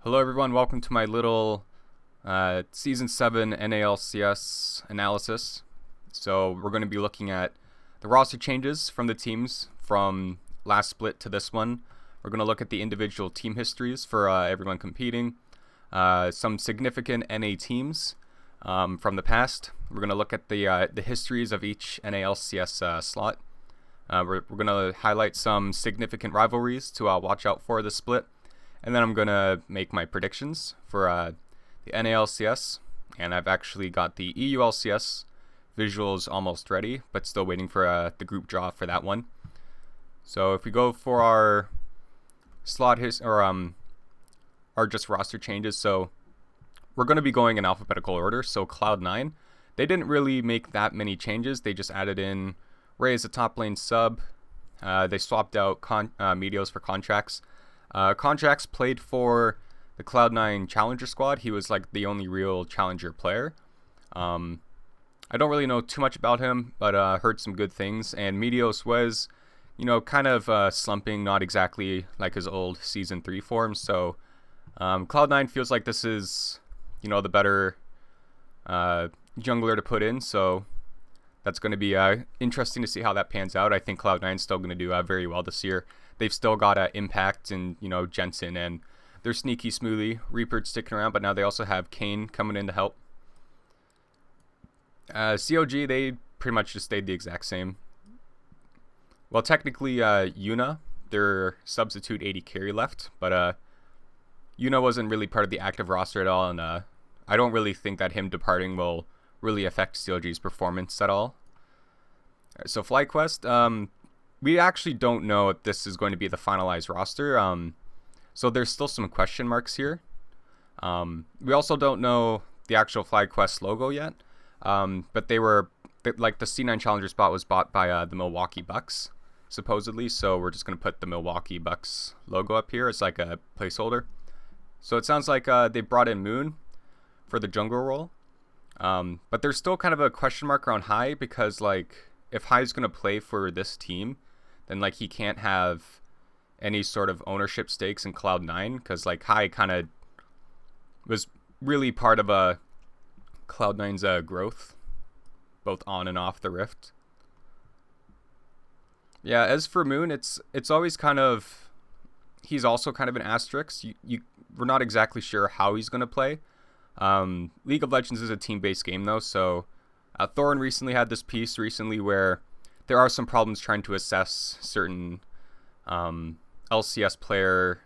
Hello everyone, welcome to my little Season 7 NALCS analysis. So we're going to be looking at the roster changes from the teams from last split to this one. We're going to look at the individual team histories for everyone competing, some significant NA teams from the past. We're going to look at the histories of each NALCS slot. We're going to highlight some significant rivalries to watch out for this split. And then I'm going to make my predictions for the NALCS, and I've actually got the EU LCS visuals almost ready, but still waiting for the group draw for that one. So if we go for our slot our just roster changes, so we're going to be going in alphabetical order. So Cloud9, they didn't really make that many changes. They just added in Ray as a top lane sub. They swapped out Meteos for contracts. Contracts played for the Cloud9 Challenger squad. He was like the only real Challenger player. I don't really know too much about him, but heard some good things. And Meteos was, kind of slumping, not exactly like his old Season 3 form. So Cloud9 feels like this is, the better jungler to put in. So that's going to be interesting to see how that pans out. I think Cloud9 is still going to do very well this year. They've still got Impact and, Jensen, and they're sneaky smoothly. Reapered sticking around, but now they also have Cain coming in to help. COG, they pretty much just stayed the exact same. Well, technically, Yuna, their substitute AD carry left, but Yuna wasn't really part of the active roster at all, and I don't really think that him departing will really affect COG's performance at all. So FlyQuest, we actually don't know if this is going to be the finalized roster. So there's still some question marks here. We also don't know the actual FlyQuest logo yet. But the C9 Challenger spot was bought by the Milwaukee Bucks, supposedly. So we're just going to put the Milwaukee Bucks logo up here as like a placeholder. So it sounds like they brought in Moon for the jungle role. But there's still kind of a question mark around High, because if High's going to play for this team, then he can't have any sort of ownership stakes in Cloud9, because High kind of was really part of Cloud9's growth, both on and off the Rift. Yeah, as for Moon, it's always kind of, he's also kind of an asterisk. We're not exactly sure how he's going to play. League of Legends is a team-based game though, so Thorin recently had this piece where there are some problems trying to assess certain LCS player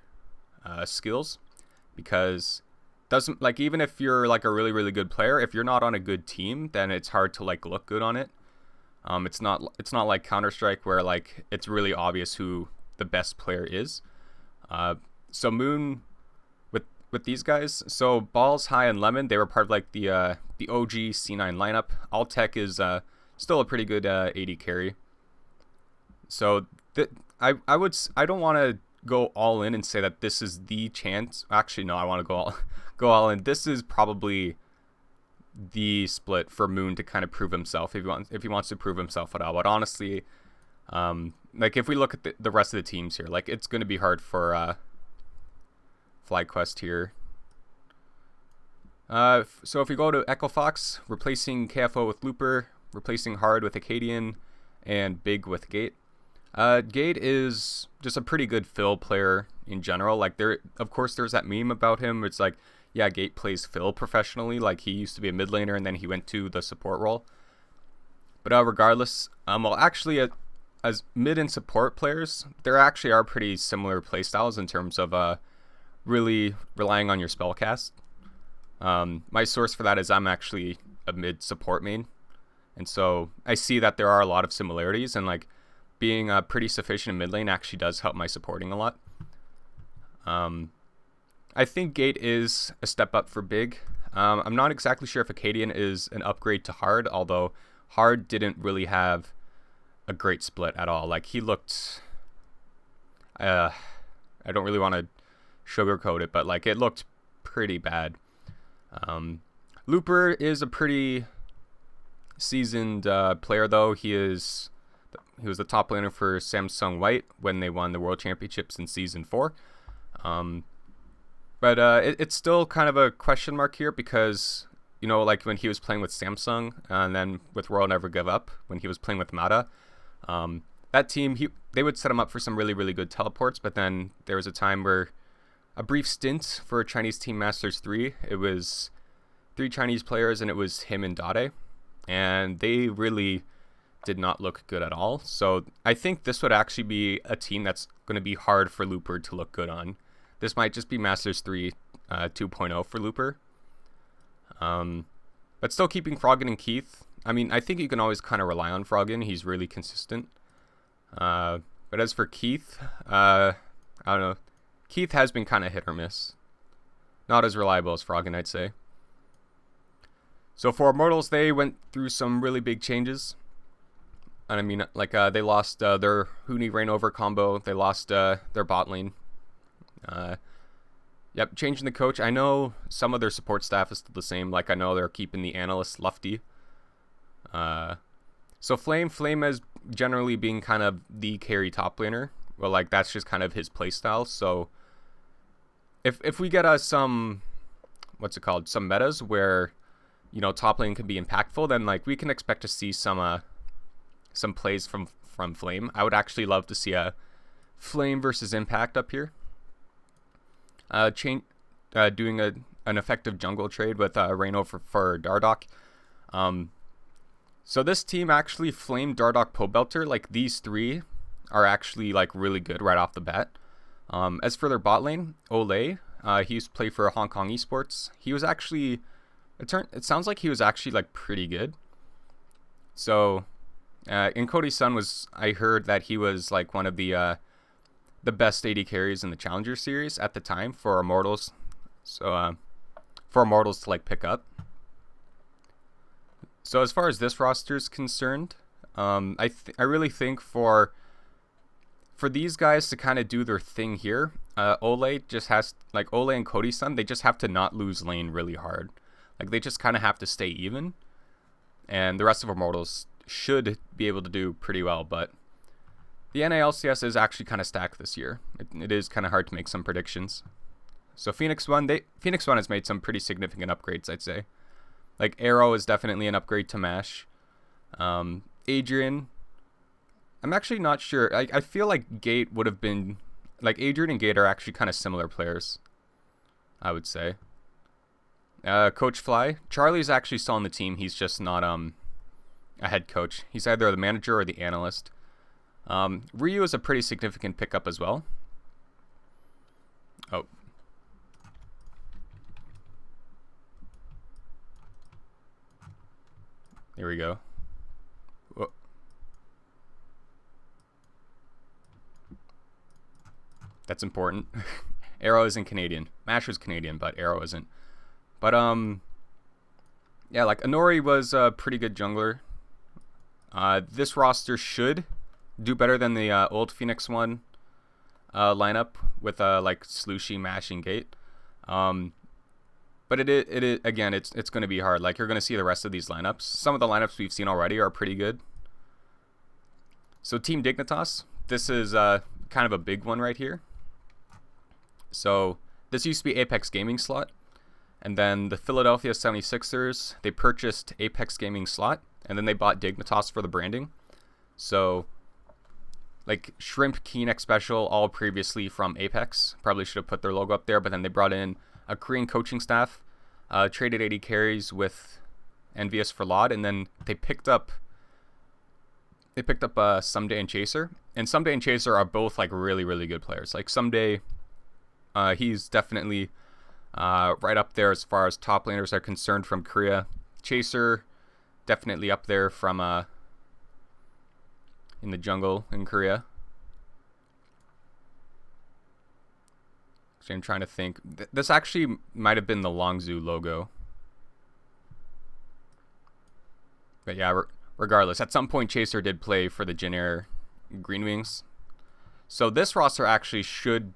skills, because even if you're a really, really good player, if you're not on a good team, then it's hard to look good on it. It's not like Counter-Strike where it's really obvious who the best player is. So Moon with these guys, so Balls, High, and Lemon, they were part of the OG C9 lineup. Altec is still a pretty good AD carry. So I don't want to go all in and say that this is the chance. Actually, no, I want to go all in. This is probably the split for Moon to kind of prove himself if he wants to prove himself at all. But honestly, if we look at the rest of the teams here, it's going to be hard for FlyQuest here. So if we go to Echo Fox, replacing KFO with Looper, replacing Hard with Acadian, and Big with Gate. Gate is just a pretty good fill player in general. Of course, there's that meme about him. It's yeah, Gate plays fill professionally. He used to be a mid laner, and then he went to the support role. But regardless, actually, as mid and support players, there actually are pretty similar playstyles in terms of really relying on your spellcast. My source for that is I'm actually a mid support main, and so I see that there are a lot of similarities, and being pretty sufficient in mid lane actually does help my supporting a lot. I think Gate is a step up for Big. I'm not exactly sure if Acadian is an upgrade to Hard, although Hard didn't really have a great split at all. He looked, I don't really want to sugarcoat it, but it looked pretty bad. Looper is a pretty seasoned player though. He was the top laner for Samsung White when they won the World Championships in Season 4. But it's still kind of a question mark here because, you know, like when he was playing with Samsung and then with Royal Never Give Up, when he was playing with Mata, that team, they would set him up for some really, really good teleports. But then there was a time where a brief stint for Chinese Team Masters 3, it was 3 Chinese players and it was him and Dade. And they really did not look good at all. So I think this would actually be a team that's going to be hard for Looper to look good on. This might just be Masters 3 2.0 for Looper. But still keeping Froggen and Keith. I mean, I think you can always kind of rely on Froggen. He's really consistent. But as for Keith, I don't know. Keith has been kind of hit or miss. Not as reliable as Froggen, I'd say. So for Immortals, they went through some really big changes. And I mean, like, they lost their Huni Rainover combo. They lost their bot lane. Yep, changing the coach. I know some of their support staff is still the same. Like, I know they're keeping the analyst Lufty. So Flame as generally being kind of the carry top laner. Well, like, that's just kind of his playstyle. So if we get some, what's it called, some metas where, you know, top lane can be impactful, then, like, we can expect to see some plays from Flame. I would actually love to see a Flame versus Impact up here. Doing an effective jungle trade with Reino for Dardoch. So this team actually Flame, Dardoch, Pobelter. Like, these 3 are actually, like, really good right off the bat. As for their bot lane, Olay, he used to play for Hong Kong Esports. He was actually, it sounds like he was actually, like, pretty good. So, and Cody Sun was, I heard that he was, like, one of the best AD carries in the Challenger series at the time for Immortals. So, for Immortals to, like, pick up. So as far as this roster is concerned, I really think for these guys to kind of do their thing here, Olay just has, like, Olay and Cody Sun, they just have to not lose lane really hard. Like, they just kind of have to stay even. And the rest of Immortals should be able to do pretty well, but the NALCS is actually kind of stacked this year. It is kind of hard to make some predictions. So Phoenix One has made some pretty significant upgrades, I'd say. Like, Arrow is definitely an upgrade to Mash. Adrian, I'm actually not sure. I feel like Gate would have been, like, Adrian and Gate are actually kind of similar players, I would say. Coach Fly, Charlie's actually still on the team. He's just not a head coach. He's either the manager or the analyst. Ryu is a pretty significant pickup as well. Oh. There we go. Whoa. That's important. Arrow isn't Canadian. Mash was Canadian, but Arrow isn't. But, yeah, like, Anori was a pretty good jungler. This roster should do better than the old Phoenix One lineup with, like, Slushy, Mash, and Gate. But it again, it's going to be hard. Like, you're going to see the rest of these lineups. Some of the lineups we've seen already are pretty good. So Team Dignitas, this is kind of a big one right here. So this used to be Apex Gaming slot. And then the Philadelphia 76ers, they purchased Apex Gaming slot. And then they bought Dignitas for the branding. So, like, Shrimp, Keenex Special, all previously from Apex. Probably should have put their logo up there. But then they brought in a Korean coaching staff, traded 80 carries with Envious for Laud, and then they picked up Someday and Chaser. And Someday and Chaser are both, like, really, really good players. Like, Someday, he's definitely right up there as far as top laners are concerned from Korea. Chaser, definitely up there from in the jungle in Korea. So I'm trying to think. This actually might have been the Longzhu logo. But yeah, regardless, at some point Chaser did play for the Jin Green Wings. So this roster actually should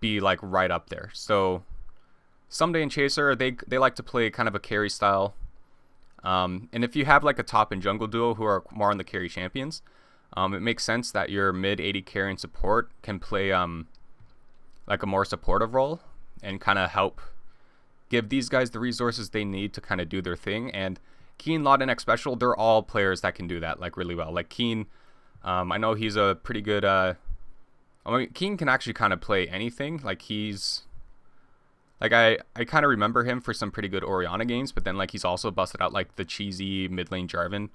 be, like, right up there. So Someday and Chaser, they like to play kind of a carry style. And if you have, like, a top and jungle duo who are more on the carry champions, it makes sense that your mid 80 carry and support can play like a more supportive role. and kind of help give these guys the resources they need to kind of do their thing. And Cain, Lot, and X Special, they're all players that can do that like really well. Like Cain, I know he's a pretty good. I mean, Cain can actually kind of play anything. Like he's, like I kind of remember him for some pretty good Orianna games, but then like he's also busted out like the cheesy mid lane Jarvan.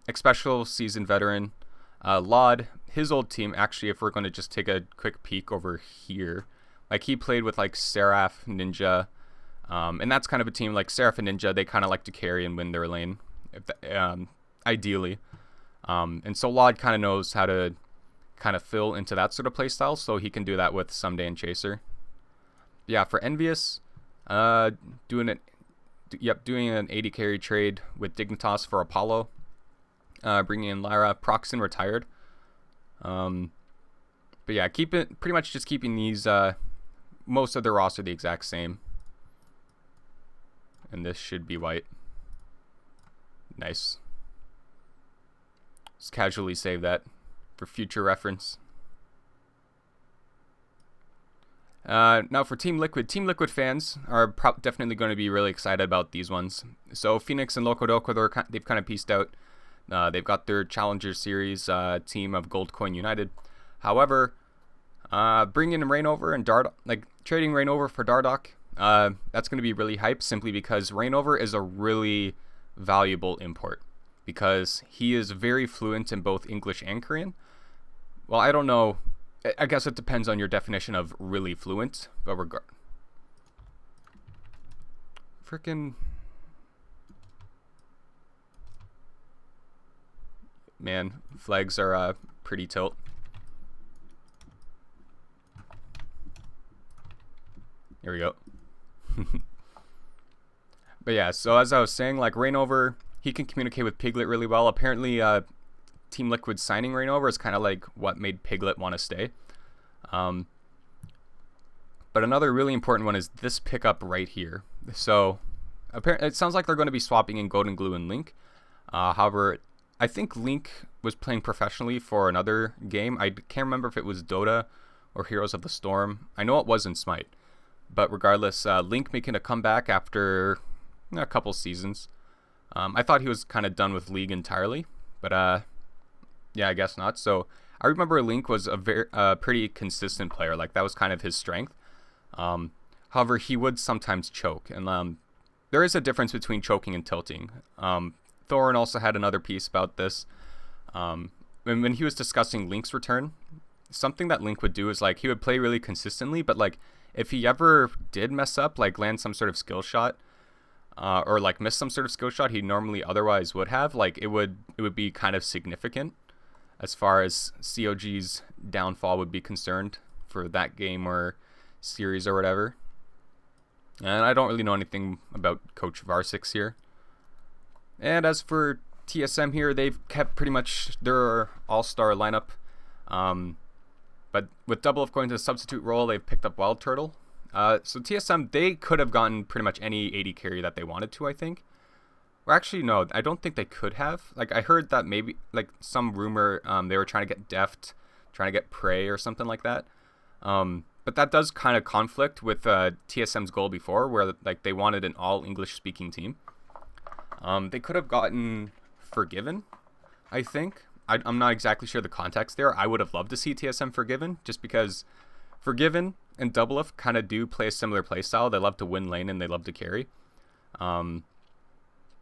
X Special, seasoned veteran. Lod, his old team, actually, if we're going to just take a quick peek over here, like he played with like Seraph, Ninja, and that's kind of a team like Seraph and Ninja, they kind of like to carry and win their lane, ideally. And so Lod kind of knows how to kind of fill into that sort of play style, so he can do that with Someday and Chaser. Yeah, for Envious, doing an AD carry trade with Dignitas for Apollo. Bringing in Lyra. Proxen retired. But yeah, pretty much just keeping these, most of the roster the exact same. And this should be white. Nice. Just casually save that for future reference. Now for Team Liquid fans are definitely going to be really excited about these ones. So Phoenix and Loco, they've kind of pieced out. They've got their Challenger Series team of Goldcoin United. However, bringing in Rainover and Dardoch, like trading Rainover for Dardoch, that's going to be really hype simply because Rainover is a really valuable import because he is very fluent in both English and Korean. Well, I don't know. I guess it depends on your definition of really fluent, but freaking man, flags are pretty tilt. Here we go. But yeah, so as I was saying, like Rainover, he can communicate with Piglet really well. Apparently, Team Liquid signing Rainover is kind of like what made Piglet want to stay. But another really important one is this pickup right here. So apparently, it sounds like they're going to be swapping in Goldenglue and Link. However, I think Link was playing professionally for another game. I can't remember if it was Dota or Heroes of the Storm. I know it was in Smite. But regardless, Link making a comeback after a couple seasons. I thought he was kind of done with League entirely. But yeah, I guess not. So I remember Link was a pretty consistent player. Like that was kind of his strength. However, he would sometimes choke. And there is a difference between choking and tilting. Thorin also had another piece about this. When he was discussing Link's return, something that Link would do is like he would play really consistently, but like if he ever did mess up, like land some sort of skill shot, or like miss some sort of skill shot he normally otherwise would have, like it would be kind of significant as far as COG's downfall would be concerned for that game or series or whatever. And I don't really know anything about Coach Varsix here. And as for TSM here, they've kept pretty much their all-star lineup. But with Double F going to the substitute role, they've picked up Wildturtle. So TSM, they could have gotten pretty much any AD carry that they wanted to, I think. Or actually, no, I don't think they could have. Like, I heard that maybe, like, some rumor they were trying to get Deft, trying to get Prey or something like that. But that does kind of conflict with TSM's goal before, where, like, they wanted an all-English-speaking team. They could have gotten Forgiven, I think. I'm not exactly sure the context there. I would have loved to see TSM Forgiven, just because Forgiven and Double F kind of do play a similar play style. They love to win lane and they love to carry. And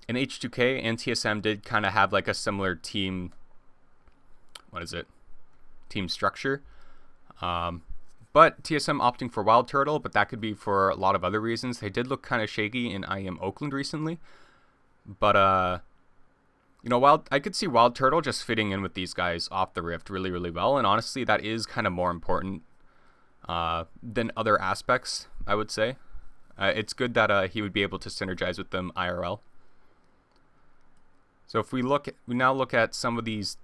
H2K and TSM did kind of have like a similar team, team structure. But TSM opting for Wildturtle, but that could be for a lot of other reasons. They did look kind of shaky in IEM Oakland recently. But, you know, I could see Wildturtle just fitting in with these guys off the rift really, really well. And honestly, that is kind of more important than other aspects, I would say. It's good that he would be able to synergize with them IRL. So if we now look at some of these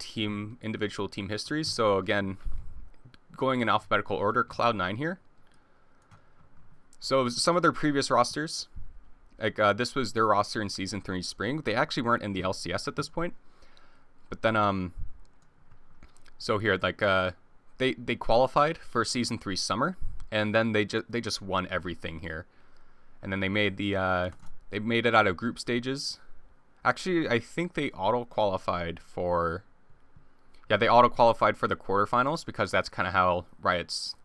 individual team histories. So again, going in alphabetical order, Cloud9 here. So some of their previous rosters, like this was their roster in Season 3 Spring. They actually weren't in the LCS at this point. But then, so here, like, they qualified for Season 3 Summer. and then they just won everything here. And then they made it out of group stages. Actually, I think they auto-qualified for... Yeah, they auto-qualified for the quarterfinals because that's kind of how Riot's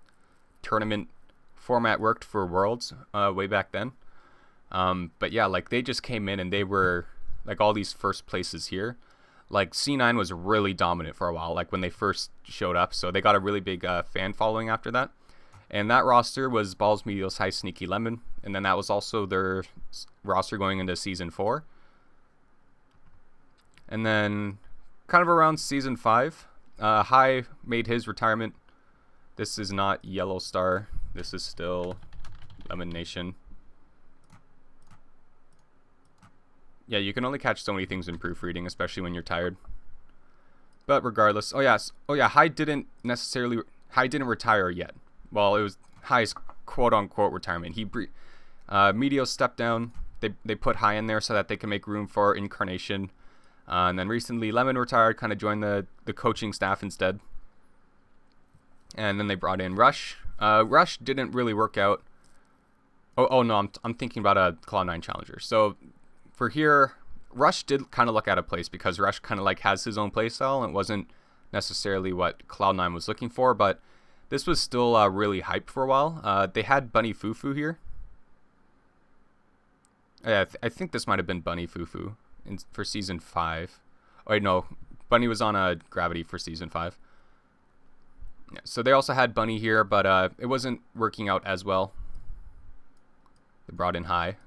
tournament format worked for Worlds way back then. But yeah, like they just came in and they were like all these first places here. Like C9 was really dominant for a while, like when they first showed up. So they got a really big fan following after that. And that roster was Balls, Meteos, High, Sneaky, Lemon. And then that was also their roster going into Season 4. And then kind of around Season 5, High made his retirement. This is not Yellow Star. This is still Lemon Nation. Yeah, you can only catch so many things in proofreading, especially when you're tired. But regardless, oh yeah, High didn't retire yet. Well, it was High's quote-unquote retirement. Meteos stepped down. They put High in there so that they can make room for Incarnation. And then recently, Lemon retired, kind of joined the coaching staff instead. And then they brought in Rush. Rush didn't really work out. Oh no, I'm thinking about a Cloud9 challenger. So for here, Rush did kind of look out of place because Rush kind of like has his own playstyle and it wasn't necessarily what Cloud9 was looking for, but this was still really hyped for a while. They had Bunny Fufu here. Yeah, I think this might have been Bunny Fufu for Season 5. Oh, wait, no. Bunny was on a Gravity for Season 5. Yeah, so they also had Bunny here, but it wasn't working out as well. They brought in High.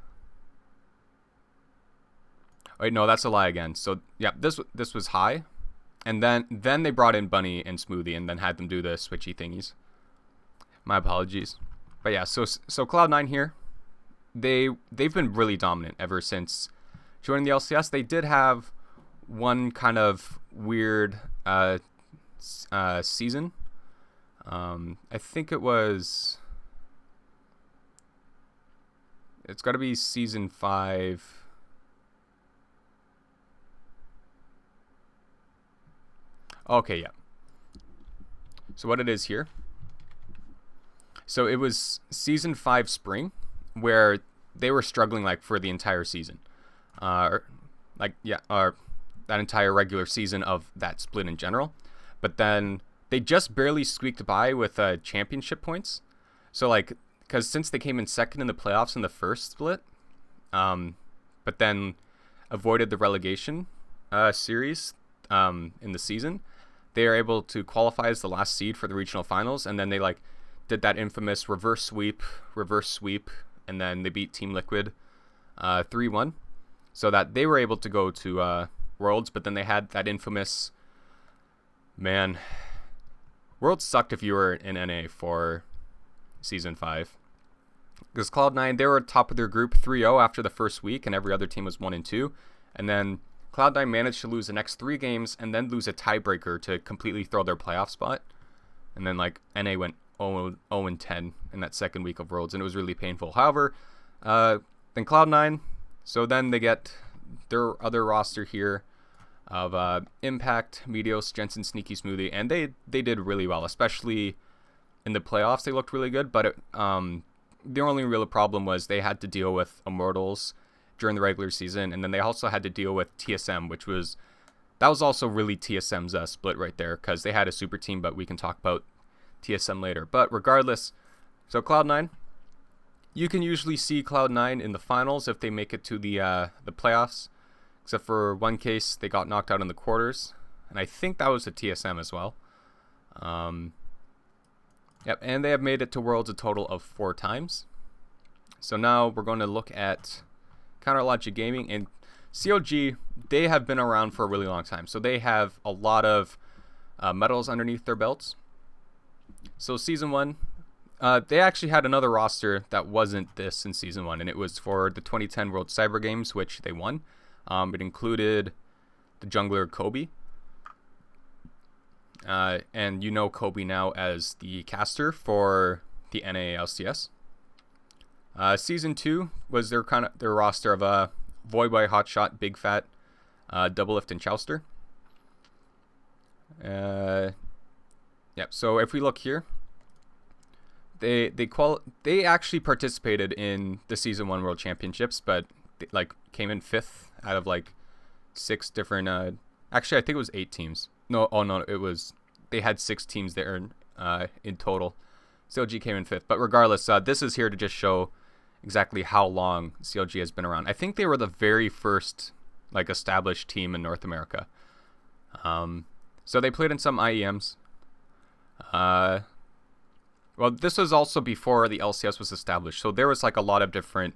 Wait, no, that's a lie again. So, yeah, this was High. And then they brought in Bunny and Smoothie and then had them do the switchy thingies. My apologies. But yeah, so Cloud9 here, they've been really dominant ever since joining the LCS. They did have one kind of weird season. I think it's got to be Season 5. Okay, yeah. So what it is here. So it was Season 5 Spring, where they were struggling like for the entire season. That entire regular season of that split in general. But then they just barely squeaked by with championship points. So like, because since they came in second in the playoffs in the first split, but then avoided the relegation series in the season, they are able to qualify as the last seed for the regional finals, and then they like did that infamous reverse sweep, and then they beat Team Liquid 3-1, so that they were able to go to Worlds. But then they had that infamous, man, Worlds sucked if you were in NA for Season 5. Because Cloud9, they were top of their group 3-0 after the first week, and every other team was 1-2, and then Cloud9 managed to lose the next 3 games and then lose a tiebreaker to completely throw their playoff spot. And then like NA went 0-10 in that second week of Worlds, and it was really painful. However, then Cloud9, so then they get their other roster here of Impact, Meteos, Jensen, Sneaky, Smoothie, and they did really well, especially in the playoffs. They looked really good, but the only real problem was they had to deal with Immortals during the regular season, and then they also had to deal with TSM, that was also really TSM's split right there, because they had a super team, but we can talk about TSM later. But regardless, so Cloud9, you can usually see Cloud9 in the finals if they make it to the playoffs, except for one case they got knocked out in the quarters, and I think that was the TSM as well. Yep, and they have made it to Worlds a total of 4 times. So now we're going to look at Counterlogic Gaming, and COG, they have been around for a really long time, so they have a lot of medals underneath their belts. So Season 1, they actually had another roster that wasn't this in Season 1, and it was for the 2010 World Cyber Games, which they won. It included the jungler Kobe, and you know Kobe now as the caster for the NA LCS. Season 2 was their roster of Voyboy, Hotshot, Big Fat, Doublelift, and Chowster. Yep. So if we look here, they actually participated in the Season 1 World Championships, but they, like, came in 5th out of like 6 different actually I think it was 8 teams. No, oh no, they had 6 teams there in total. CLG came in 5th, but regardless, this is here to just show exactly how long CLG has been around. I think they were the very first like established team in North America. So they played in some IEMs. Well, this was also before the LCS was established, so there was like a lot of different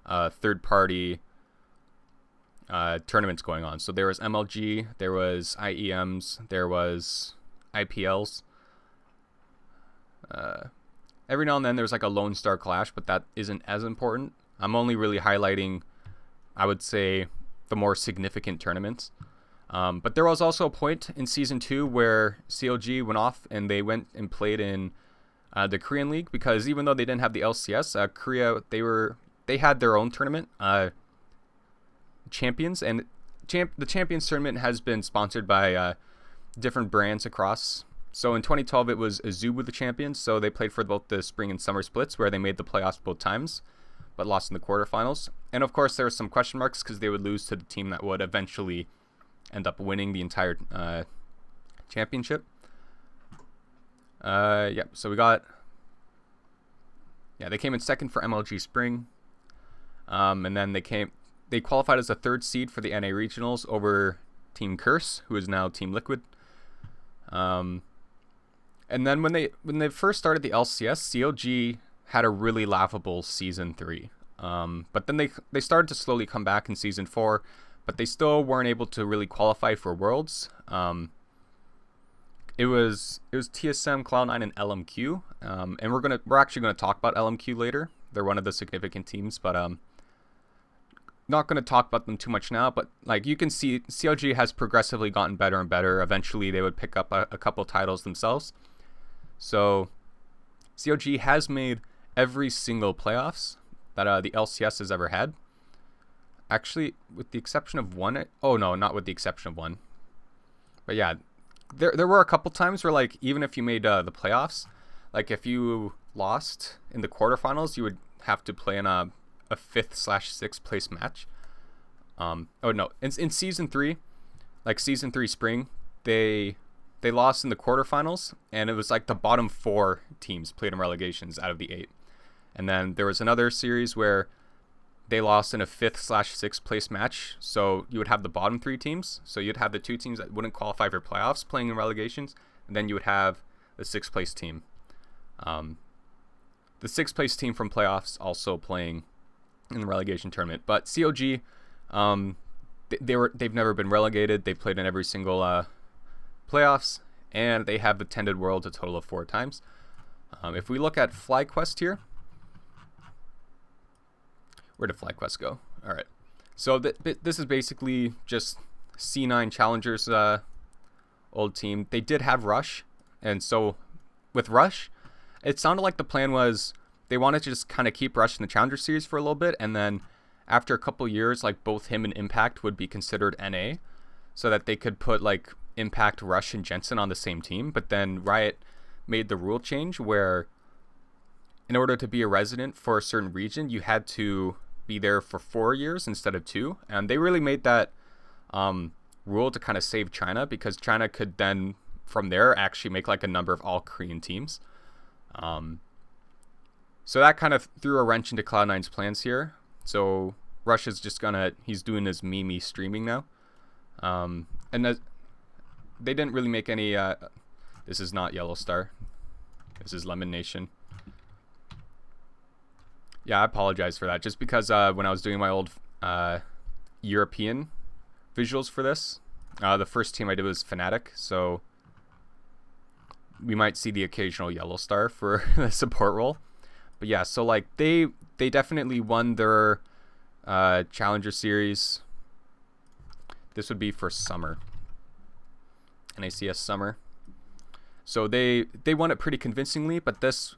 third-party tournaments going on. So there was MLG, there was IEMs, there was IPLs. Every now and then there's like a Lone Star Clash, but that isn't as important. I'm only really highlighting, I would say, the more significant tournaments. But there was also a point in Season 2 where CLG went off and they went and played in the Korean League, because even though they didn't have the LCS, Korea, they had their own tournament, Champions, and the Champions tournament has been sponsored by different brands across. So in 2012 it was Azubu the champions, so they played for both the spring and summer splits, where they made the playoffs both times, but lost in the quarterfinals. And of course there were some question marks because they would lose to the team that would eventually end up winning the entire championship. Yeah, so we got, they came in 2nd for MLG Spring, and then they qualified as a 3rd seed for the NA regionals over Team Curse, who is now Team Liquid. And then when they first started the LCS, CLG had a really laughable Season 3. But then they started to slowly come back in Season 4, but they still weren't able to really qualify for Worlds. It was TSM, Cloud9, and LMQ. And we're actually gonna talk about LMQ later. They're one of the significant teams, but not going to talk about them too much now, but like you can see, CLG has progressively gotten better and better. Eventually they would pick up a couple titles themselves. So CLG has made every single playoffs that the LCS has ever had. Actually, with the exception of one. Oh no, not with the exception of one. But yeah, there were a couple times where, like, even if you made the playoffs, like if you lost in the quarterfinals, you would have to play in a 5th/6th place match. Oh no, in Season 3, like Season 3 Spring, they lost in the quarterfinals, and it was like the bottom 4 teams played in relegations out of the 8. And then there was another series where they lost in a 5th/6th place match, so you would have the bottom 3 teams. So you'd have the 2 teams that wouldn't qualify for playoffs playing in relegations, and then you would have the 6th place team. The 6th place team from playoffs also playing in the relegation tournament. But CLG, they've never been relegated. They played in every single playoffs, and they have attended Worlds a total of 4 times. If we look at FlyQuest here, where did FlyQuest go? All right, so this is basically just C9 Challengers old team. They did have Rush, and so with Rush, it sounded like the plan was they wanted to just kind of keep Rush in the Challenger Series for a little bit, and then after a couple years, like both him and Impact would be considered NA, so that they could put like Impact, Rush, and Jensen on the same team. But then Riot made the rule change where in order to be a resident for a certain region, you had to be there for 4 years instead of 2. And they really made that rule to kind of save China, because China could then from there actually make like a number of all Korean teams. So that kind of threw a wrench into Cloud9's plans here. So Rush is just he's doing his Mimi streaming now. And they didn't really make any, this is not Yellow Star. This is Lemon Nation. Yeah, I apologize for that. Just because when I was doing my old European visuals for this, the first team I did was Fnatic, so we might see the occasional Yellow Star for the support role. But yeah, so like they definitely won their Challenger Series. This would be for summer, NACS summer. So they won it pretty convincingly, but this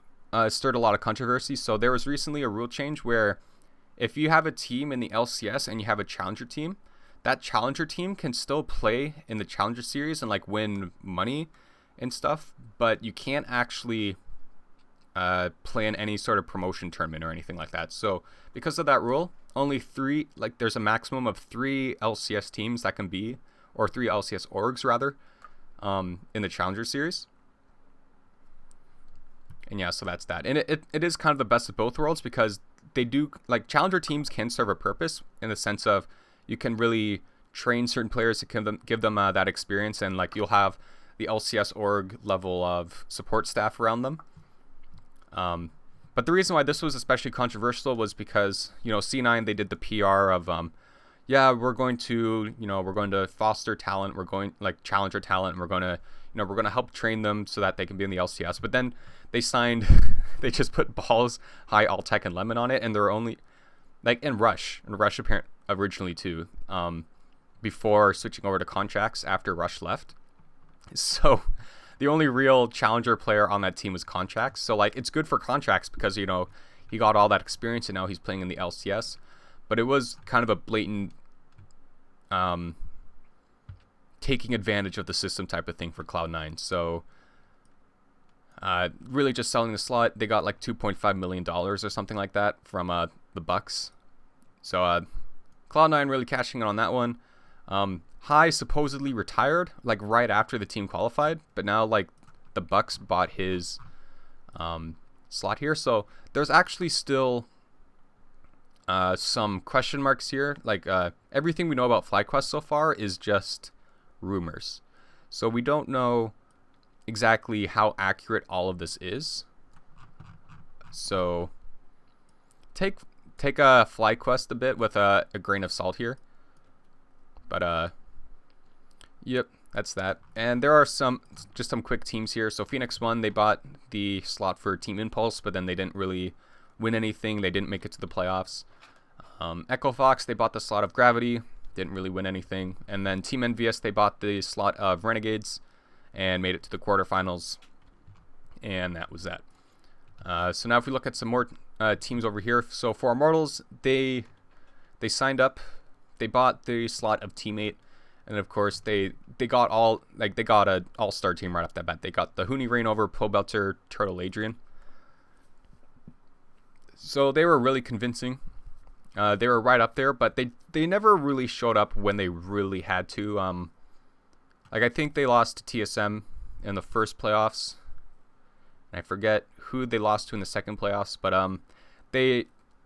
stirred a lot of controversy. So there was recently a rule change where if you have a team in the LCS and you have a Challenger team, that Challenger team can still play in the Challenger Series and like win money and stuff, but you can't actually play in any sort of promotion tournament or anything like that. So because of that rule, only there's a maximum of 3 LCS teams that can be, or 3 LCS orgs rather, in the Challenger Series. And yeah, so that's that. And it is kind of the best of both worlds, because they do, like, Challenger teams can serve a purpose in the sense of you can really train certain players to give them that experience, and like you'll have the LCS org level of support staff around them. But the reason why this was especially controversial was because, C9, they did the PR of, yeah, we're going to foster talent, we're going, like, Challenger talent, and we're going to help train them so that they can be in the LCS. But then they signed, they just put Balls, High, Altec, and Lemon on it, and they're only, like, and Rush apparently originally too, before switching over to Contracts after Rush left. So the only real Challenger player on that team was Contracts. So, like, it's good for Contracts because, he got all that experience and now he's playing in the LCS. But it was kind of a blatant taking advantage of the system type of thing for Cloud9. So really just selling the slot. They got like $2.5 million or something like that from the Bucks. So Cloud9 really cashing in on that one. High supposedly retired like right after the team qualified, but now like the Bucks bought his slot here. So there's actually still some question marks here. Like everything we know about FlyQuest so far is just rumors. So we don't know exactly how accurate all of this is. So take a FlyQuest a bit with a grain of salt here. But yep, that's that. And there are some quick teams here. So Phoenix won. They bought the slot for Team Impulse, but then they didn't really win anything. They didn't make it to the playoffs. Echo Fox, they bought the slot of Gravity. Didn't really win anything. And then Team Envious, they bought the slot of Renegades and made it to the quarterfinals. And that was that. So now if we look at some more teams over here. So for Immortals, they signed up. They bought the slot of Teammate. And of course, they got an all-star team right off the bat. They got the Huni Rainover, Pobelter, Turtle Adrian. So they were really convincing. They were right up there, but they never really showed up when they really had to. I think they lost to TSM in the first playoffs. And I forget who they lost to in the second playoffs, but they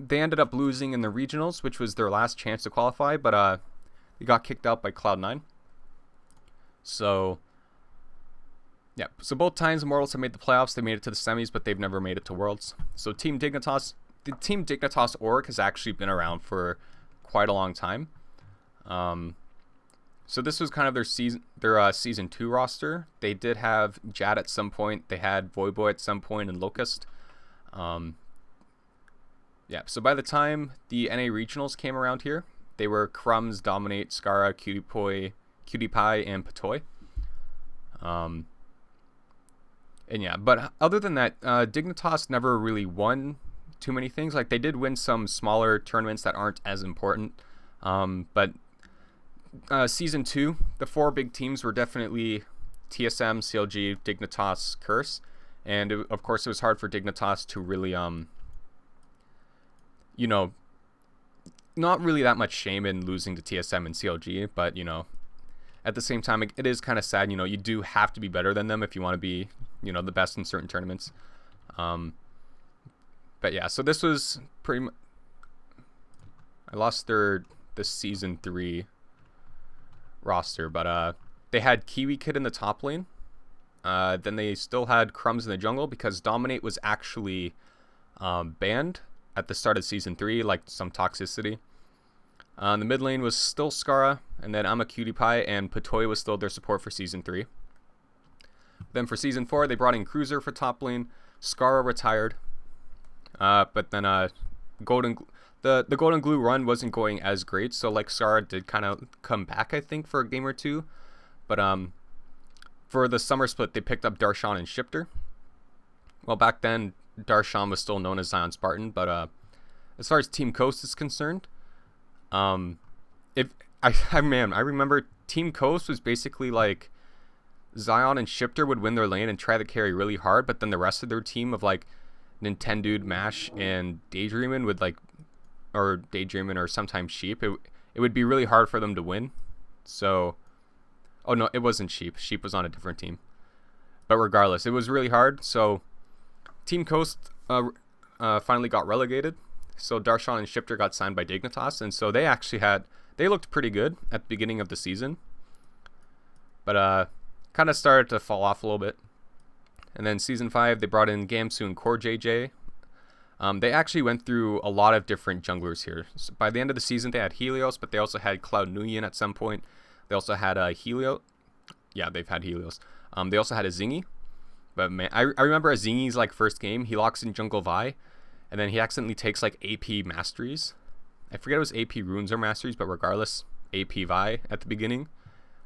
ended up losing in the regionals, which was their last chance to qualify, but they got kicked out by Cloud9. So yeah, so both times Immortals have made the playoffs. They made it to the semis, but they've never made it to Worlds. So Team Dignitas, the Team Dignitas org has actually been around for quite a long time. So this was kind of their season 2 roster. They did have Jad at some point. They had Voyboy at some point and Locust. Yeah, so by the time the NA regionals came around here, they were Crumbs, Dominate, Scara, Cutie Pie, and Patoy. And yeah, but other than that, Dignitas never really won too many things. Like, they did win some smaller tournaments that aren't as important. But season 2, the 4 big teams were definitely TSM, CLG, Dignitas, Curse. And of course, it was hard for Dignitas to really, not really that much shame in losing to TSM and CLG, but, at the same time, it is kind of sad. You do have to be better than them if you want to be, the best in certain tournaments. But yeah, so this was pretty much, I lost the season 3 roster, but they had Kiwi Kid in the top lane. Then they still had Crumbs in the jungle because Dominate was actually banned at the start of season 3, like some toxicity. The mid lane was still Scara, and then I'm a Cutie Pie, and Patoy was still their support for season 3. Then for season 4, they brought in Cruiser for top lane. Scara retired, but then the Goldenglue run wasn't going as great, so like Scara did kind of come back, I think, for a game or two. But for the summer split, they picked up Darshan and Shifter. Well, back then, Darshan was still known as Zion Spartan, but as far as Team Coast is concerned, I remember Team Coast was basically like Zion and Shifter would win their lane and try to carry really hard, but then the rest of their team of like Nintendude, Mash, and Daydreamin would Daydreamin or sometimes Sheep, it would be really hard for them to win. So, oh no, it wasn't Sheep. Sheep was on a different team. But regardless, it was really hard. So, Team Coast finally got relegated. So Darshan and Shifter got signed by Dignitas, and so they looked pretty good at the beginning of the season, but kind of started to fall off a little bit. And then Season 5, they brought in Gamsu and Core JJ. They actually went through a lot of different junglers here. So by the end of the season, they had Helios, but they also had Cloud Nuyen at some point. They also had Helio. Yeah, they've had Helios. They also had a Zingy. But man, I remember a Zingy's like first game, he locks in Jungle Vi, and then he accidentally takes like AP Masteries. I forget it was AP Runes or Masteries, but regardless, AP Vi at the beginning.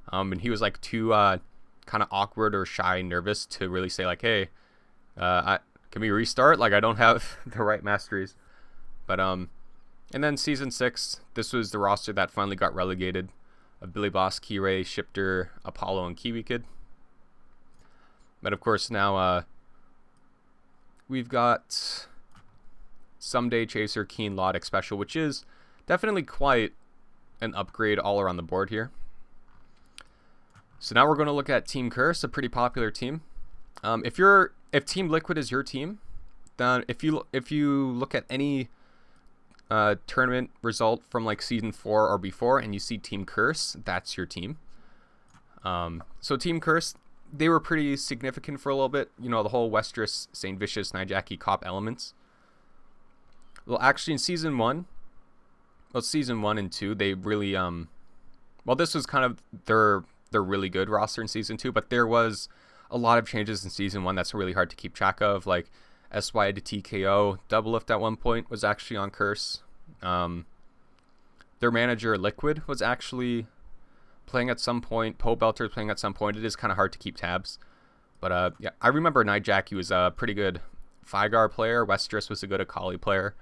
And he was like too kind of awkward or shy, nervous to really say like, hey, can we restart? Like I don't have the right Masteries. But and then Season 6, this was the roster that finally got relegated. Billy Boss, Kirei, Shifter, Apollo, and Kiwi Kid. But of course now we've got Someday Chaser, Cain, Lodic Special, which is definitely quite an upgrade all around the board here. So now we're going to look at Team Curse, a pretty popular team. If Team Liquid is your team, then if you look at any tournament result from like Season 4 or before and you see Team Curse, that's your team. So Team Curse, they were pretty significant for a little bit. You know, the whole Westress, St. Vicious, Nijaki, Cop elements. Well, actually in Season 1 and 2, they really, well, this was kind of their really good roster in Season 2, but there was a lot of changes in Season 1 that's really hard to keep track of, like SY to TKO, Double Lift at one point was actually on Curse. Their manager, Liquid, was actually playing at some point. Poe Belter playing at some point. It is kind of hard to keep tabs. But yeah, I remember Nijaki was a pretty good Figar player. Westress was a good Akali player.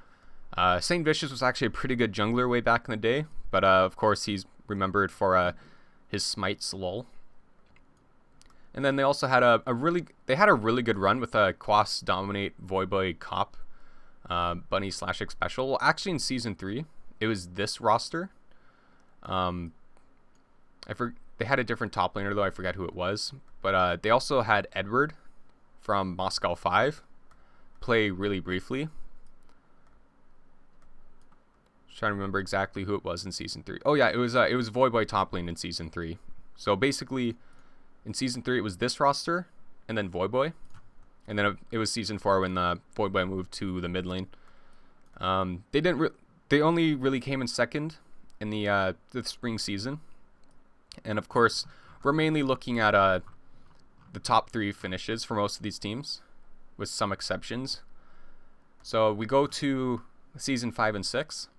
St. Vicious was actually a pretty good jungler way back in the day. But of course, he's remembered for his smites lol. And then they also had a really good run with Quas, Dominate, Voyboy, Cop, Bunny / Special. Well, actually in Season 3, it was this roster. They had a different top laner though, I forget who it was. But they also had Edward from Moscow 5 play really briefly. Trying to remember exactly who it was in Season 3. Oh yeah, it was Voyboy top lane in Season 3. So basically, in Season 3 it was this roster, and then Voyboy, and then it was Season 4 when Voyboy moved to the mid lane. They only really came in second in the spring season, and of course we're mainly looking at the top 3 finishes for most of these teams, with some exceptions. So we go to Season 5 and 6.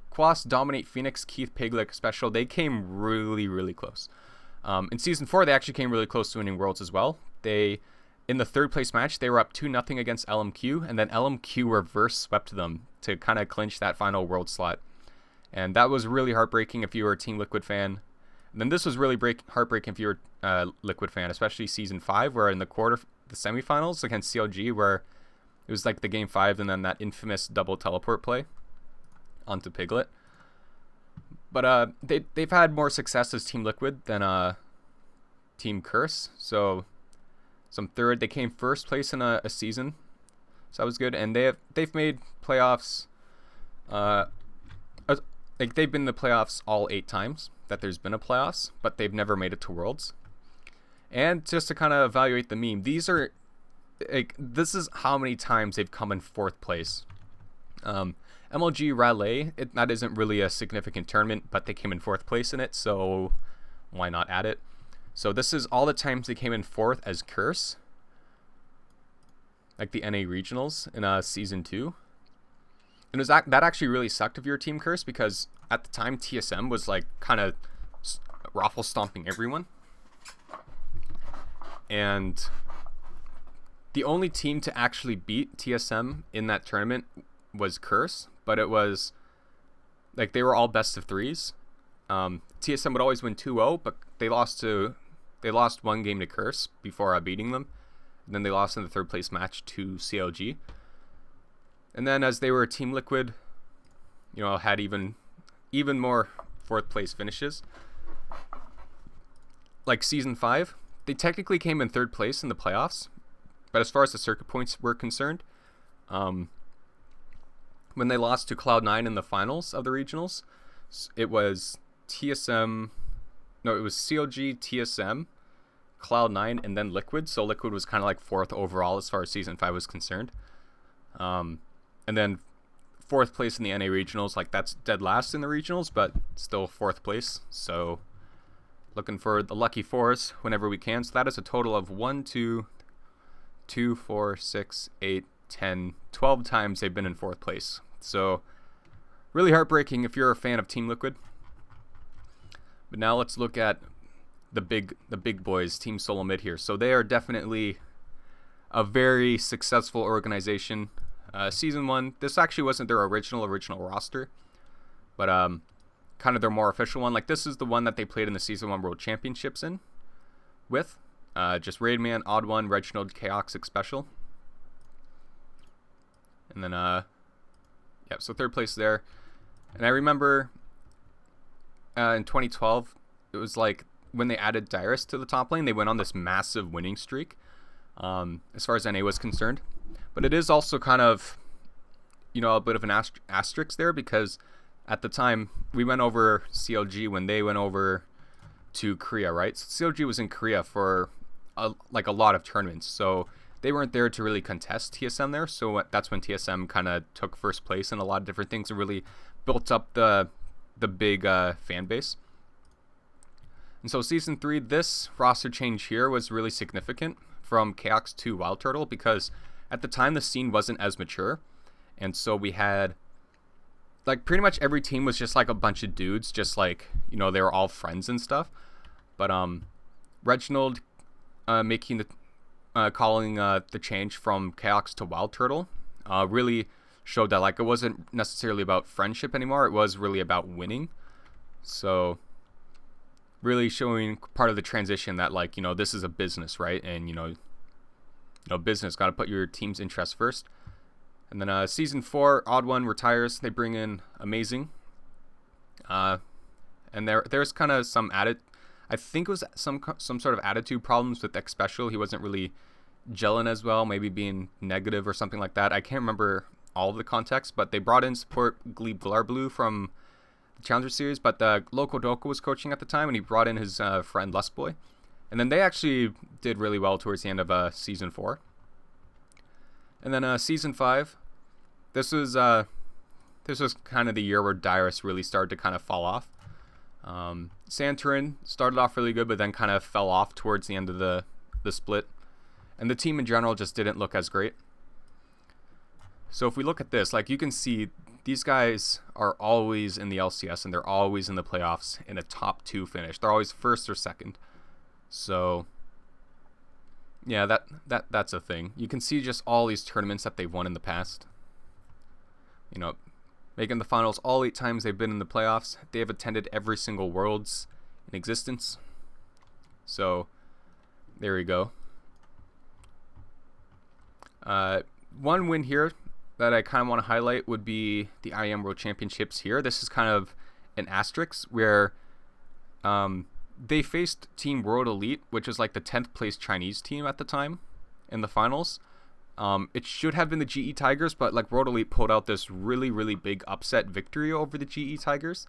Quas, Dominate, Phoenix, Keith, Piglet, Special, they came really, really close. In Season 4, they actually came really close to winning Worlds as well. In the third place match, they were up 2-0 against LMQ, and then LMQ reverse swept them to kind of clinch that final World slot. And that was really heartbreaking if you were a Team Liquid fan. And then this was really heartbreaking if you were a Liquid fan, especially Season 5, where in the semifinals against CLG, where it was like the Game 5 and then that infamous double teleport play onto Piglet. But they've had more success as Team Liquid than Team Curse. So some third, they came first place in a season, so that was good. And they've made playoffs. Like they've been in the playoffs all 8 times that there's been a playoffs, but they've never made it to Worlds. And just to kind of evaluate the meme, this is how many times they've come in 4th place. MLG Raleigh, that isn't really a significant tournament, but they came in 4th place in it, so why not add it? So this is all the times they came in 4th as Curse, like the NA Regionals in Season 2. And that actually really sucked if you're a Team Curse, because at the time TSM was like kind of raffle stomping everyone. And the only team to actually beat TSM in that tournament was Curse, but it was like they were all best of 3s. TSM would always win 2-0, but they lost 1 game to Curse before beating them, Then they lost in the third place match to CLG. And then as they were Team Liquid, you know, had even more fourth place finishes. Like Season 5, they technically came in third place in the playoffs, but as far as the circuit points were concerned, when they lost to Cloud9 in the finals of the regionals, it was CLG, TSM, Cloud9, and then Liquid. So Liquid was kind of like fourth overall as far as Season 5 was concerned. And then fourth place in the NA regionals, like that's dead last in the regionals, but still fourth place. So looking for the lucky fours whenever we can. So that is a total of 1, 2, 4, 6, 8, 10, 12 times they've been in fourth place. So really heartbreaking if you're a fan of Team Liquid. But now let's look at the big boys, Team Solo Mid here. So they are definitely a very successful organization. Season 1, this actually wasn't their original roster, but kind of their more official one. Like this is the one that they played in the Season 1 World Championships with. Just Raidman, Odd1, Reginald, Chaoxic Special. And then, so third place there. And I remember in 2012, it was like when they added Dyrus to the top lane, they went on this massive winning streak as far as NA was concerned. But it is also kind of, you know, a bit of an asterisk there, because at the time we went over CLG when they went over to Korea, right? So CLG was in Korea for a lot of tournaments, so they weren't there to really contest TSM there. So that's when TSM kind of took first place in a lot of different things and really built up the big fan base. And so Season 3, this roster change here was really significant from Chaos to Wildturtle, because at the time the scene wasn't as mature, and so we had like pretty much every team was just like a bunch of dudes, just like, you know, they were all friends and stuff. But Reginald making the calling the change from Chaos to Wildturtle really showed that like it wasn't necessarily about friendship anymore, it was really about winning. So really showing part of the transition that, like, you know, this is a business, right? And you know business, got to put your team's interests first. And then Season 4, Odd1 retires. They bring in Amazing. And there's kind of some added, I think it was some sort of attitude problems with X Special. He wasn't really gelling as well, maybe being negative or something like that. I can't remember all of the context, but they brought in support Glebe Glarblu from the Challenger Series, but Loco Doco was coaching at the time, and he brought in his friend Lustboy. And then they actually did really well towards the end of Season 4. And then Season 5, this was kind of the year where Dyrus really started to kind of fall off. Santorin started off really good, but then kind of fell off towards the end of the split. And the team in general just didn't look as great. So if we look at this, like you can see, these guys are always in the LCS, and they're always in the playoffs in a top 2 finish. They're always first or second. So yeah, that's a thing. You can see just all these tournaments that they've won in the past. You know, making the finals all 8 times they've been in the playoffs. They have attended every single Worlds in existence. So there you go. One win here that I kind of want to highlight would be the IEM World Championships here. This is kind of an asterisk where they faced Team World Elite, which is like the 10th place Chinese team at the time in the finals. It should have been the GE Tigers, but like World Elite pulled out this really, really big upset victory over the GE Tigers.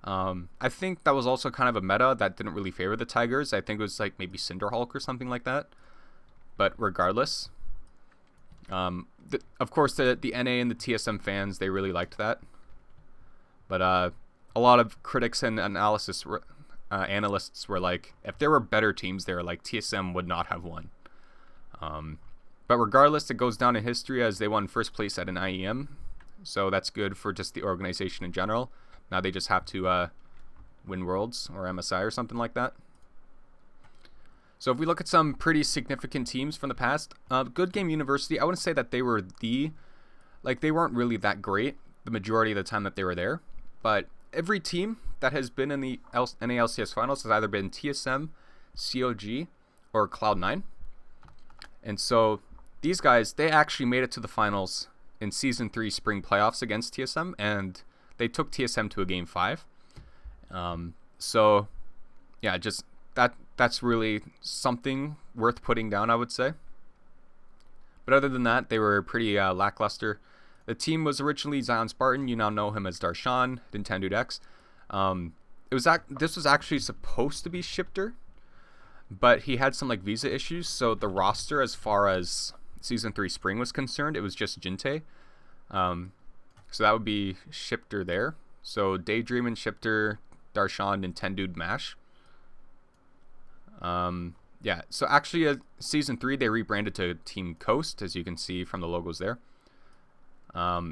I think that was also kind of a meta that didn't really favor the Tigers. I think it was like maybe Cinderhulk or something like that. But regardless, of course the NA and the TSM fans, they really liked that. But a lot of critics and analysts were like, if there were better teams there, like TSM would not have won. But regardless, it goes down in history as they won first place at an IEM. So that's good for just the organization in general. Now they just have to win Worlds or MSI or something like that. So if we look at some pretty significant teams from the past, Good Game University, I wouldn't say that they were they weren't really that great the majority of the time that they were there. But every team that has been in the NA LCS finals has either been TSM, COG, or Cloud9. And so these guys, they actually made it to the finals in Season 3 Spring Playoffs against TSM, and they took TSM to a Game 5. So, yeah, just that's really something worth putting down, I would say. But other than that, they were pretty lackluster. The team was originally Zion Spartan. You now know him as Darshan, Nintendo X. This was actually supposed to be Shifter, but he had some like visa issues. So the roster, as far as Season 3 Spring was concerned, it was just Jinte. So that would be Shifter there. So Daydream and Shifter, Darshan, Nintendo Mash. Yeah, so actually Season 3 they rebranded to Team Coast, as you can see from the logos there.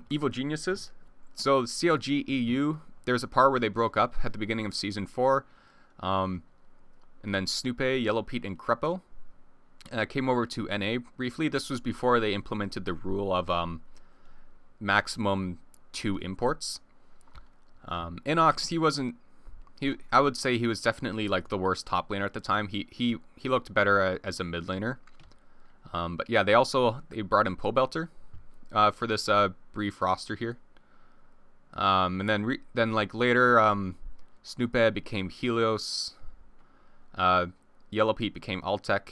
Evil Geniuses. So CLG EU, there's a part where they broke up at the beginning of Season 4. And then Snoope, Yellow Pete, and Crepo came over to NA briefly. This was before they implemented the rule of maximum 2 imports. Inox, I would say he was definitely like the worst top laner at the time. He looked better as a mid laner. But yeah, they brought in Pobelter for this brief roster here. And then like later, Snoope became Helios. Yellow Pete became Altec.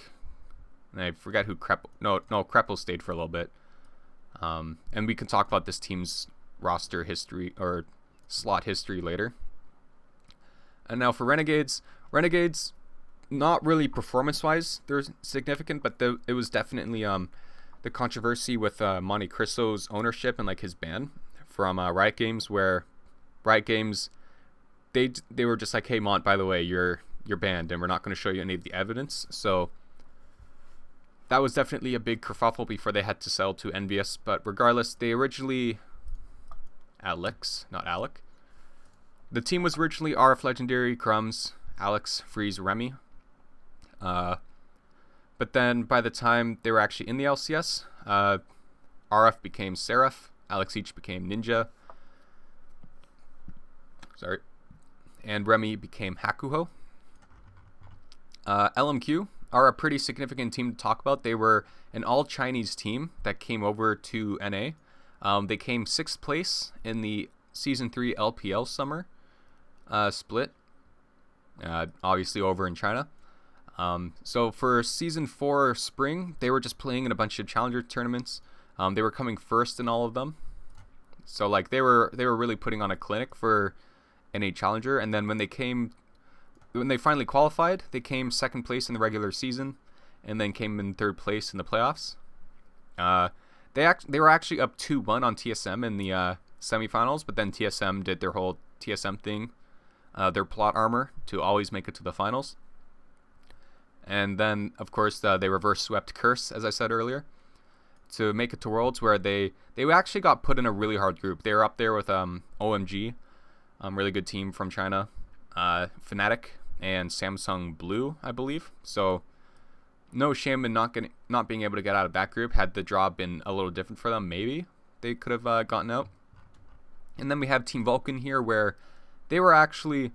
And I forget who Crepo stayed for a little bit. And we can talk about this team's roster history or slot history later. And now for Renegades, not really performance-wise, they're significant, but it was definitely the controversy with Monte Cristo's ownership and like his ban from Riot Games, where Riot Games they were just like, hey Mont, by the way, you're banned, and we're not going to show you any of the evidence. So that was definitely a big kerfuffle before they had to sell to Envious. But regardless, they originally not Alec. The team was originally RF Legendary, Crumbs, Alex, Freeze, Remy. But then by the time they were actually in the LCS, RF became Seraph, Alex each became Ninja. And Remy became Hakuho. LMQ are a pretty significant team to talk about. They were an all-Chinese team that came over to NA. They came 6th place in the Season 3 LPL summer split, obviously over in China. So for Season 4 Spring, they were just playing in a bunch of challenger tournaments. They were coming first in all of them. So like they were really putting on a clinic for NA Challenger. And then when they finally qualified, they came 2nd place in the regular season, and then came in 3rd place in the playoffs. They were actually up 2-1 on TSM in the semifinals, but then TSM did their whole TSM thing, their plot armor to always make it to the finals. And then, of course, they reverse swept Curse, as I said earlier, to make it to Worlds, where they actually got put in a really hard group. They were up there with OMG, really good team from China, Fnatic, and Samsung Blue, I believe. So no shame in not being able to get out of that group. Had the draw been a little different for them, maybe they could have gotten out. And then we have Team Vulcan here, where they were actually,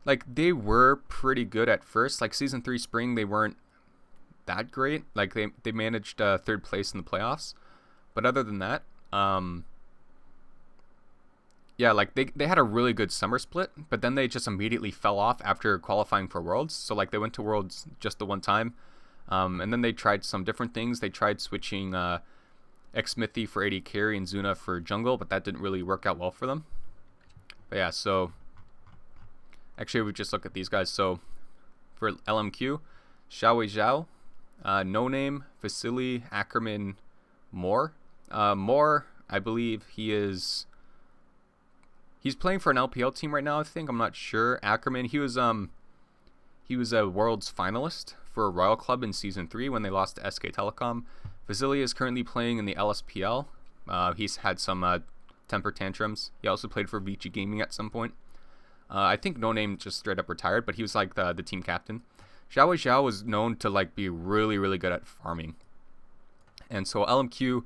like, they were pretty good at first. Like Season 3 Spring, they weren't that great. Like they managed 3rd place in the playoffs, but other than that, yeah, like they had a really good summer split, but then they just immediately fell off after qualifying for Worlds. So like they went to Worlds just the one time, and then they tried some different things. They tried switching Xmithy for AD carry and Zuna for jungle, but that didn't really work out well for them. But yeah, so actually we just look at these guys. So for LMQ, Xiaowei Zhao, No Name, Vasily, Ackerman, Moore. Moore, I believe he's playing for an LPL team right now, I think. I'm not sure. Ackerman, he was a Worlds finalist for a Royal Club in Season 3 when they lost to SK Telecom. Vasily is currently playing in the LSPL. He's had some temper tantrums. He also played for Vici Gaming at some point. I think No Name just straight up retired, but he was like the team captain. Xiaowei Zhao was known to like be really, really good at farming. And so LMQ,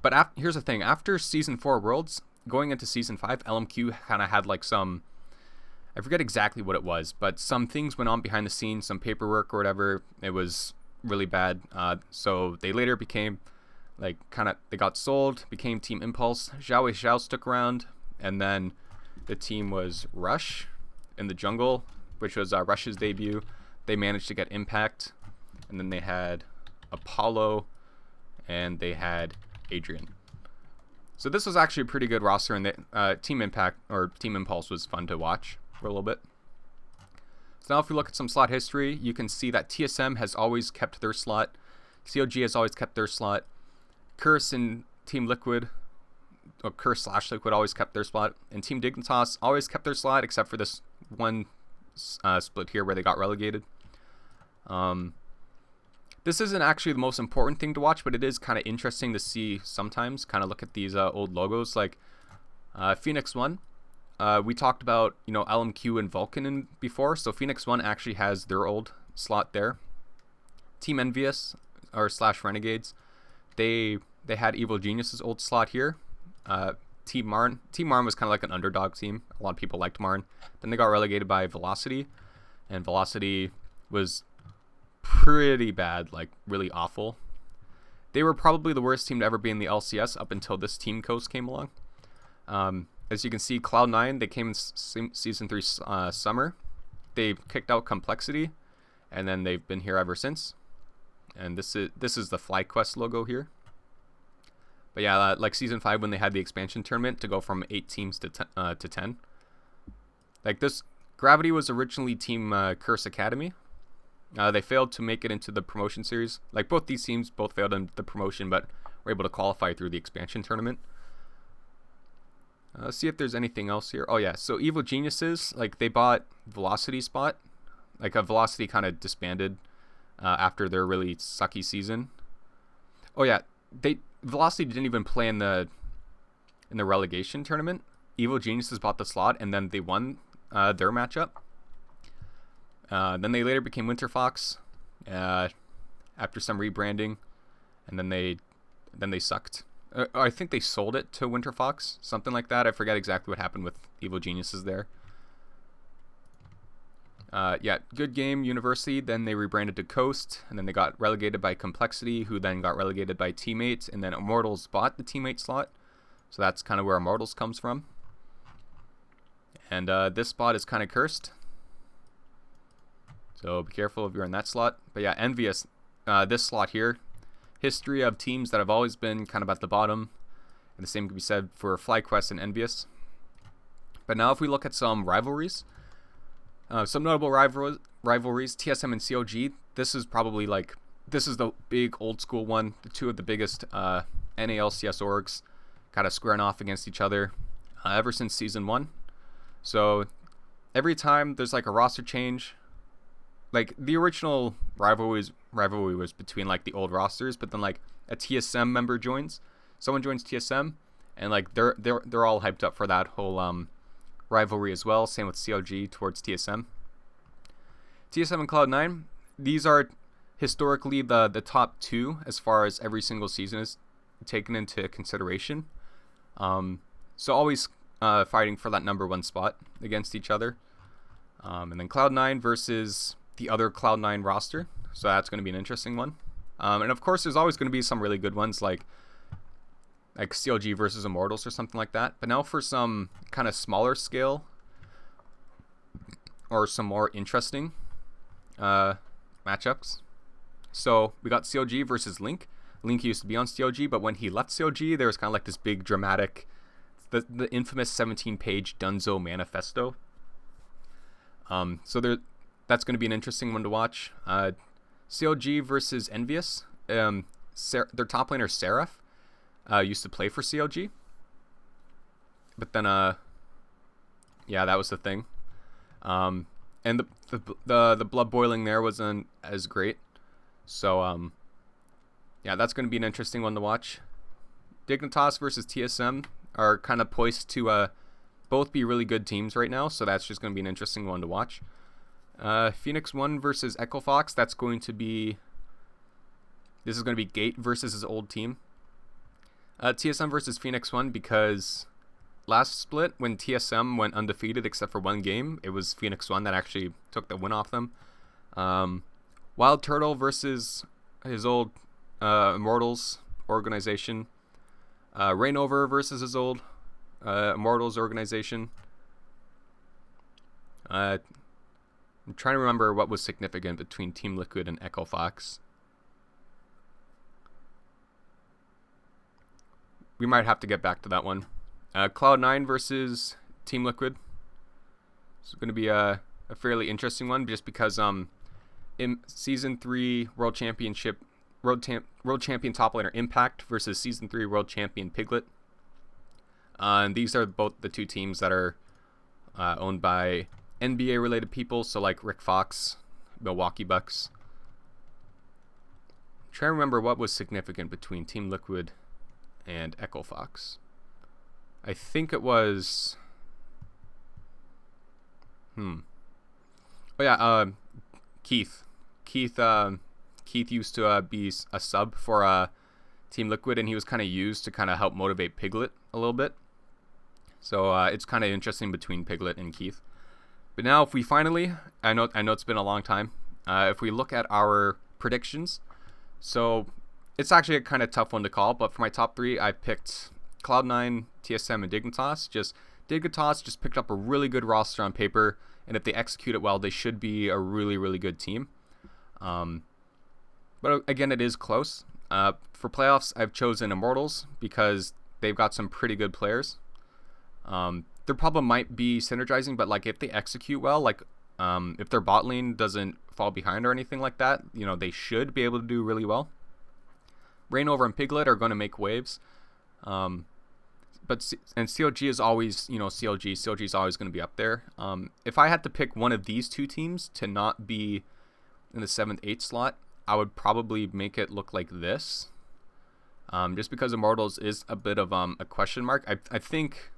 but here's the thing, after Season 4 Worlds, going into Season 5, LMQ kind of had like some, I forget exactly what it was, but some things went on behind the scenes, some paperwork or whatever. It was really bad. So they later became like they got sold, became Team Impulse. Zhao stuck around, and then the team was Rush in the jungle, which was Rush's debut. They managed to get Impact, and then they had Apollo, and they had Adrian. So this was actually a pretty good roster, and the Team Impact or Team Impulse was fun to watch for a little bit. So now if we look at some slot history, you can see that TSM has always kept their slot. COG has always kept their slot. Curse and Team Liquid, or Curse/Liquid always kept their spot. And Team Dignitas always kept their slot, except for this one split here where they got relegated. This isn't actually the most important thing to watch, but it is kind of interesting to see sometimes. Kind of look at these old logos, like Phoenix One. We talked about LMQ and Vulcan before, so Phoenix One actually has their old slot there. Team Envious or / Renegades, they had Evil Genius's old slot here. Team Marn was kind of like an underdog team. A lot of people liked Marn. Then they got relegated by Velocity, and Velocity was pretty bad, like really awful. They were probably the worst team to ever be in the LCS up until this Team Coast came along. As you can see, Cloud9, they came in Season 3 summer. They kicked out Complexity, and then they've been here ever since. And this is the FlyQuest logo here. But yeah, like Season 5 when they had the expansion tournament to go from 8 teams to 10. Like this, Gravity was originally Team Curse Academy. They failed to make it into the promotion series. Like both these teams both failed in the promotion, but were able to qualify through the expansion tournament. Let's see if there's anything else here. Oh yeah, so Evil Geniuses, like they bought Velocity spot. Like Velocity kind of disbanded after their really sucky season. Oh yeah, Velocity didn't even play in the relegation tournament. Evil Geniuses bought the slot, and then they won their matchup. Then they later became Winter Fox after some rebranding, and then they sucked. I think they sold it to Winter Fox, something like that. I forget exactly what happened with Evil Geniuses there. Yeah, Good Game University, then they rebranded to Coast, and then they got relegated by Complexity, who then got relegated by Teammates, and then Immortals bought the Teammate slot. So that's kind of where Immortals comes from. And this spot is kind of cursed. So be careful if you're in that slot. But yeah, Envious, this slot here, history of teams that have always been kind of at the bottom. And the same can be said for FlyQuest and Envious. But now if we look at some rivalries, some notable rivalries, TSM and COG, this is the big old school one. The two of the biggest NALCS orgs kind of squaring off against each other ever since Season 1. So every time there's like a roster change, like the original rivalry was between like the old rosters, but then like a TSM member joins, someone joins TSM, and like they're all hyped up for that whole rivalry as well. Same with COG towards TSM. TSM and Cloud9, these are historically the top two as far as every single season is taken into consideration. So always fighting for that number 1 spot against each other. And then Cloud9 versus the other Cloud9 roster. So that's going to be an interesting one. And of course, there's always going to be some really good ones like COG versus Immortals or something like that. But now for some kind of smaller scale or some more interesting matchups. So we got COG versus Link. Link used to be on COG, but when he left COG, there was kind of like this big dramatic, the infamous 17-page Dunzo manifesto. So that's going to be an interesting one to watch. COG versus Envious. Their top laner, Seraph, used to play for COG. But then, yeah, that was the thing. And the blood boiling there wasn't as great. So, yeah, that's going to be an interesting one to watch. Dignitas versus TSM are kind of poised to both be really good teams right now, so that's just going to be an interesting one to watch. Phoenix One versus Echo Fox, this is going to be Gate versus his old team. TSM versus Phoenix One, because last split, when TSM went undefeated except for one game, it was Phoenix One that actually took the win off them. Wildturtle versus his old Immortals organization. Rainover versus his old Immortals organization. I'm trying to remember what was significant between Team Liquid and Echo Fox. We might have to get back to that one. Cloud9 versus Team Liquid. It's going to be a fairly interesting one, just because in Season 3 World Champion top laner Impact versus Season 3 World Champion Piglet. And these are both the two teams that are owned by NBA related people, so like Rick Fox, Milwaukee Bucks. I'm trying to remember what was significant between Team Liquid and Echo Fox. I think it was oh yeah, Keith used to be a sub for Team Liquid, and he was kind of used to kind of help motivate Piglet a little bit. So it's kind of interesting between Piglet and Keith. But now, if we finally, I know it's been a long time. If we look at our predictions, so it's actually a kind of tough one to call. But for my top 3, I picked Cloud9, TSM, and Dignitas. Dignitas just picked up a really good roster on paper, and if they execute it well, they should be a really, really good team. But again, it is close. For playoffs, I've chosen Immortals because they've got some pretty good players. Their problem might be synergizing, but like if they execute well, like if their bot lane doesn't fall behind or anything like that, they should be able to do really well. Rainover and Piglet are going to make waves. And CLG is always, CLG is always going to be up there. If I had to pick one of these two teams to not be in the 7th, 8th slot, I would probably make it look like this. Just because Immortals is a bit of a question mark. I think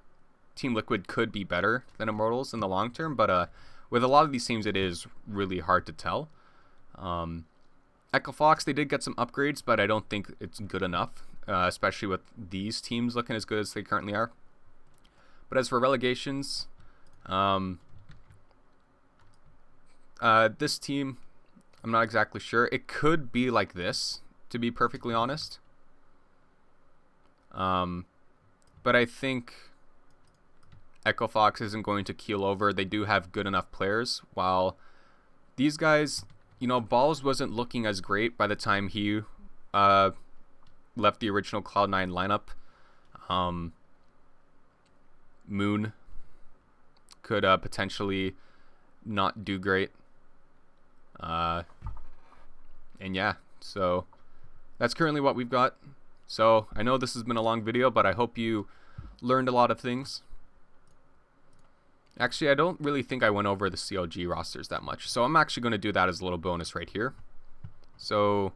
Team Liquid could be better than Immortals in the long term, but with a lot of these teams, it is really hard to tell. Echo Fox, they did get some upgrades, but I don't think it's good enough, especially with these teams looking as good as they currently are. But as for relegations, this team, I'm not exactly sure. It could be like this, to be perfectly honest. But I think Echo Fox isn't going to keel over. They do have good enough players, while these guys, Balls wasn't looking as great by the time he left the original Cloud9 lineup. Moon could potentially not do great. And yeah, so that's currently what we've got. So I know this has been a long video, but I hope you learned a lot of things. Actually, I don't really think I went over the CLG rosters that much, so I'm actually going to do that as a little bonus right here. So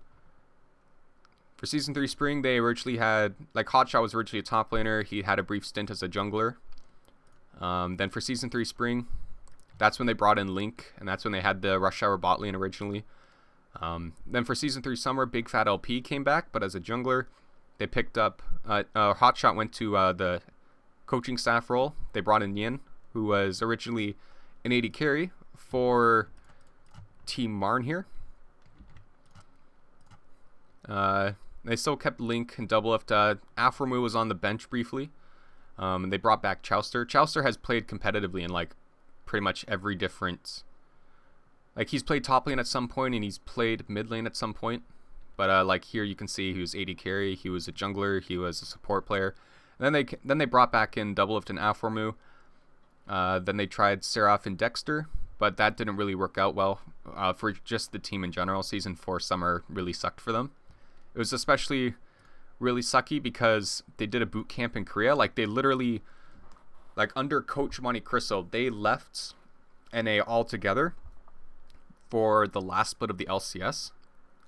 for Season 3 Spring, they originally had, like, Hotshot was originally a top laner. He had a brief stint as a jungler. Then for Season 3 Spring, that's when they brought in Link, and that's when they had the Rush Hour bot lane originally. Then for Season 3 Summer, Big Fat LP came back, but as a jungler. They picked up, Hotshot went to the coaching staff role. They brought in Yin, who was originally an AD carry for Team Marn here. They still kept Link and Doublelift. Afromu was on the bench briefly. And they brought back Chowster. Chowster has played competitively in like pretty much every different... Like he's played top lane at some point and he's played mid lane at some point. But like here you can see he was AD carry, he was a jungler, he was a support player. And then they brought back in Doublelift and Afromu. Then they tried Seraph and Dexter, but that didn't really work out well for just the team in general. Season 4 Summer really sucked for them. It was especially really sucky because they did a boot camp in Korea. Like they literally, like under Coach Monte Cristo, they left NA altogether for the last split of the LCS.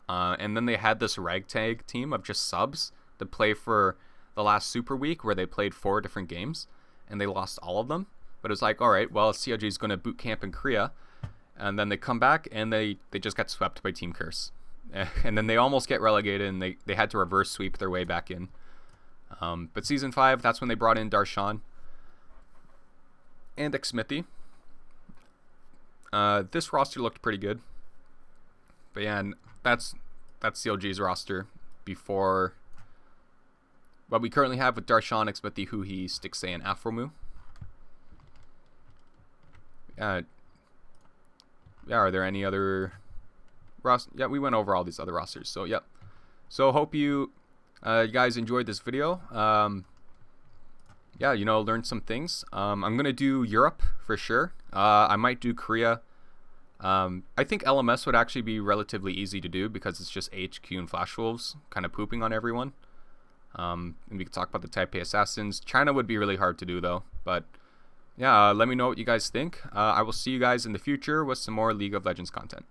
And then they had this ragtag team of just subs to play for the last Super Week where they played 4 different games and they lost all of them. But it was like, all right, well, CLG is going to boot camp in Korea. And then they come back and they just got swept by Team Curse. And then they almost get relegated and they had to reverse sweep their way back in. But Season 5, that's when they brought in Darshan and Xmithy. This roster looked pretty good. But yeah, and that's CLG's roster before what we currently have with Darshonix, with the Huhi, Stixay, and Afromu. Yeah, are there any other yeah, we went over all these other rosters. So yep. So hope you guys enjoyed this video. Yeah, you know, learned some things. I'm gonna do Europe for sure. I might do Korea. I think LMS would actually be relatively easy to do because it's just HQ and Flash Wolves kind of pooping on everyone. And we could talk about the Taipei Assassins. China would be really hard to do though. But yeah, let me know what you guys think. I will see you guys in the future with some more League of Legends content.